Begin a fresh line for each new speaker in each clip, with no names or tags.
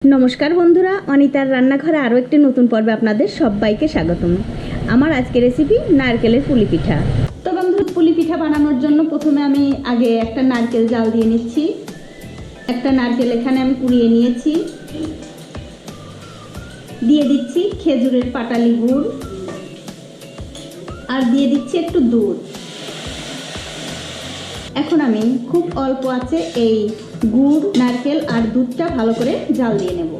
नमस्कार बंधुरा अनितार रान्नाघरे आरो एकटी नतून पर्वे आपनादेर सबाइके स्वागतम। आमार आजकेर रेसिपि नारकेलेर पुलिपिठा। तो बंधुरा पुलिपिठा बानानोर जन्य प्रथमे आमी आगे एकटा नारकेल जाल दिये निচ্ছি। एकटा नारकेल एखाने आमी कुड़िये निয়েছি। दिये दिচ্ছি खेजुरेर पाटाली गुड़ और दिये दिচ্ছি एकटु दूध। এখন আমি খুব অল্প আছে এই গুড় নারকেল আর দুধটা ভালো করে জাল দিয়ে নেব।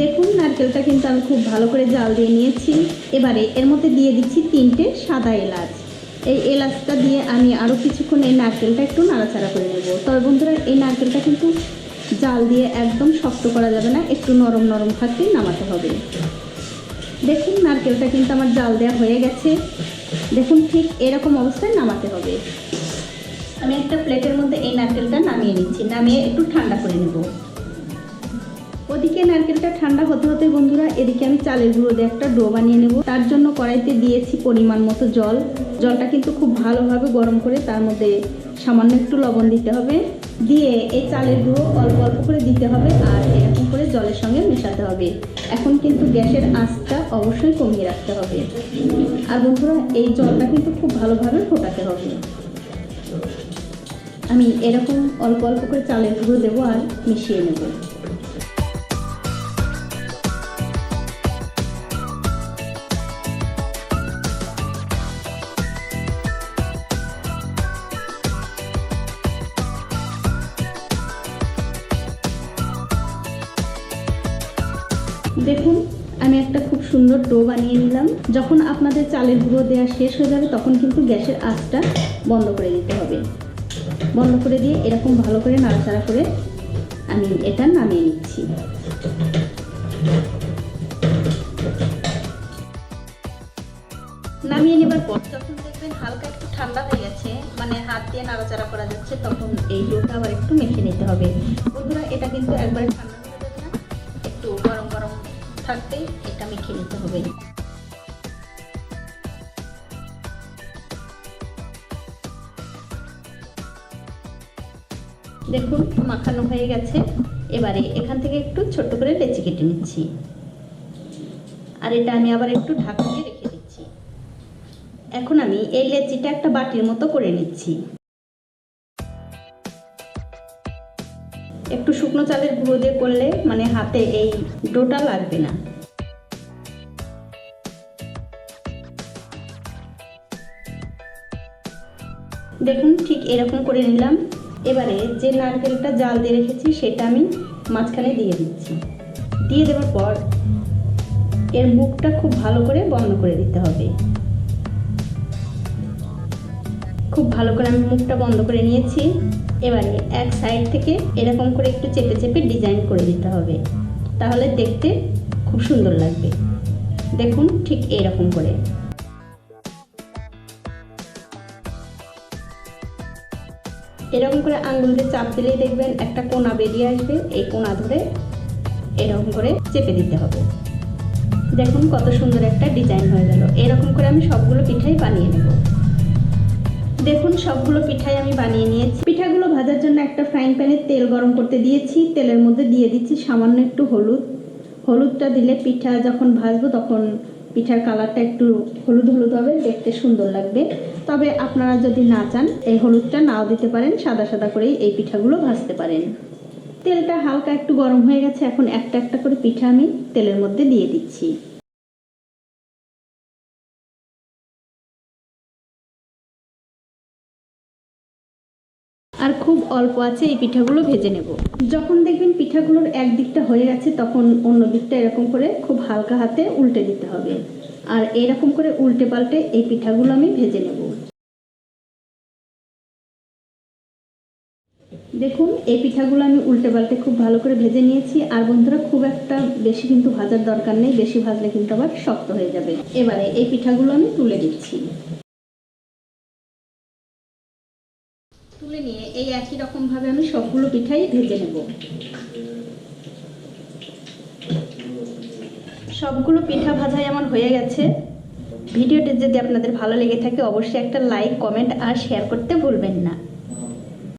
দেখুন নারকেলটা কিন্তু আমি খুব ভালো করে জাল দিয়ে নিয়েছি। এবারে এর মধ্যে দিয়ে দিচ্ছি 3টে সাদা এলাচ। এই এলাচটা দিয়ে আমি আরও কিছুক্ষণ এই নারকেলটা একটু নাড়াচাড়া করে নেব। তবে বন্ধুরা এই নারকেলটা কিন্তু জাল দিয়ে একদম শক্ত করা যাবে না, একটু নরম নরম থাকতেই নামাতে হবে। দেখুন নারকেলটা কিন্তু আমার জাল দেওয়া হয়ে গেছে। দেখুন ঠিক এরকম অবস্থায় নামাতে হবে। আমি একটা প্লেটের মধ্যে এই নারকেলটা নামিয়ে নিচ্ছি, নামিয়ে একটু ঠান্ডা করে নেব। ওদিকে নারকেলটা ঠান্ডা হতে হতে বন্ধুরা এদিকে আমি চালের গুঁড়ো দিয়ে একটা ডো বানিয়ে নেব। তার জন্য কড়াইতে দিয়েছি পরিমাণ মতো জল। জলটা কিন্তু খুব ভালোভাবে গরম করে তার মধ্যে সামান্য একটু লবণ দিতে হবে। দিয়ে এই চালের গুঁড়ো অল্প অল্প করে দিতে হবে আর এরকম করে জলের সঙ্গে মেশাতে হবে। এখন কিন্তু গ্যাসের আঁচটা অবশ্যই কমিয়ে রাখতে হবে। আর বন্ধুরা এই জলটা কিন্তু খুব ভালোভাবে ফোটাতে হবে। আমি এরকম অল্প অল্প করে চালের গুঁড়ো দেবো আর মিশিয়ে নেব। দেখুন আমি একটা খুব সুন্দর ডো বানিয়ে নিলাম। যখন আপনাদের চালের গুঁড়ো দেওয়া শেষ হয়ে যাবে তখন কিন্তু গ্যাসের আঁচটা বন্ধ করে দিতে হবে। বন্ধ করে দিয়ে এরকম ভালো করে নাড়াচাড়া করে আমি এটা নামিয়ে নিচ্ছি। নামিয়ে নেবার পর যখন দেখবেন হালকা একটু ঠান্ডা হয়ে গেছে, মানে হাত দিয়ে নাড়াচাড়া করা যাচ্ছে, তখন এই ডোটা আবার একটু মেখে নিতে হবে। বন্ধুরা এটা কিন্তু একবারে ঠান্ডা হয়ে যাবে না, একটু গরম গরম থাকতেই এটা মেখে নিতে হবে। দেখুন মাখানো হয়ে গেছে। এবারে এখান থেকে একটু ছোট্ট করে লেচি কেটে নিচ্ছি আর এটা আমি আবার একটু ঢাকা দিয়ে রেখে দিচ্ছি। এখন আমি এই লেচিটা একটা বাটির মতো করে নিচ্ছি। একটু শুকনো চালের গুঁড়ো দিয়ে করলে মানে হাতে এই ডোটা লাগবে না। দেখুন ঠিক এরকম করে নিলাম। এবারে যে নারকেলটা জাল দিয়ে রেখেছি সেটা আমি মাঝখানে দিয়ে দিচ্ছি। দিয়ে দেওয়ার পর এর মুখটা খুব ভালো করে বন্ধ করে দিতে হবে। খুব ভালো করে আমি মুখটা বন্ধ করে নিয়েছি। এবারে এক সাইড থেকে এরকম করে একটু চেপে চেপে ডিজাইন করে দিতে হবে, তাহলে দেখতে খুব সুন্দর লাগবে। দেখুন ঠিক এরকম করে। এরকম করে আঙ্গুল দিয়ে চাপ দিলেই দেখবেন একটা কোনা বেরিয়ে আসবে। এই কোনা ধরে এরকম করে চেপে দিতে হবে। দেখুন কত সুন্দর একটা ডিজাইন হয়ে গেল। এরকম করে আমি সবগুলো পিঠাই বানিয়ে নেব। দেখুন সবগুলো পিঠাই আমি বানিয়ে নিয়েছি। পিঠাগুলো ভাজার জন্য একটা ফ্রাইং প্যানে তেল গরম করতে দিয়েছি। তেলের মধ্যে দিয়ে দিচ্ছি সামান্য একটু হলুদ। হলুদটা দিলে পিঠা যখন ভাজবো তখন পিঠার কালারটা একটু হলুদ হলুদ হবে, দেখতে সুন্দর লাগবে। তবে আপনারা যদি না চান এই হলুদটা নাও দিতে পারেন, সাদা সাদা করেই এই পিঠাগুলো ভাজতে পারেন। তেলটা হালকা একটু গরম হয়ে গেছে। এখন একটা একটা করে পিঠা আমি তেলের মধ্যে দিয়ে দিচ্ছি। আর খুব অল্প আছে এই পিঠাগুলো ভেজে নেব। যখন দেখবেন পিঠাগুলোর এক দিকটা হয়ে গেছে তখন অন্য দিকটা এরকম করে খুব হালকা হাতে উল্টে দিতে হবে। আর এরকম করে উল্টে পাল্টে এই পিঠাগুলো আমি ভেজে নেব। দেখুন এই পিঠাগুলো আমি উল্টে পাল্টে খুব ভালো করে ভেজে নিয়েছি। আর বন্ধুরা খুব একটা বেশি কিন্তু ভাজার দরকার নেই, বেশি ভাজলে কিন্তু আবার শক্ত হয়ে যাবে। এবারে এই পিঠাগুলো আমি তুলে দিচ্ছি। তুলে নিয়ে এই একই রকম ভাবে আমি সবগুলো পিঠাই ভেজে নেব। সবগুলো পিঠা ভাজাই আমার হয়ে গেছে। ভিডিওটি যদি আপনাদের ভালো লেগে থাকে অবশ্যই একটা লাইক, কমেন্ট আর শেয়ার করতে ভুলবেন না।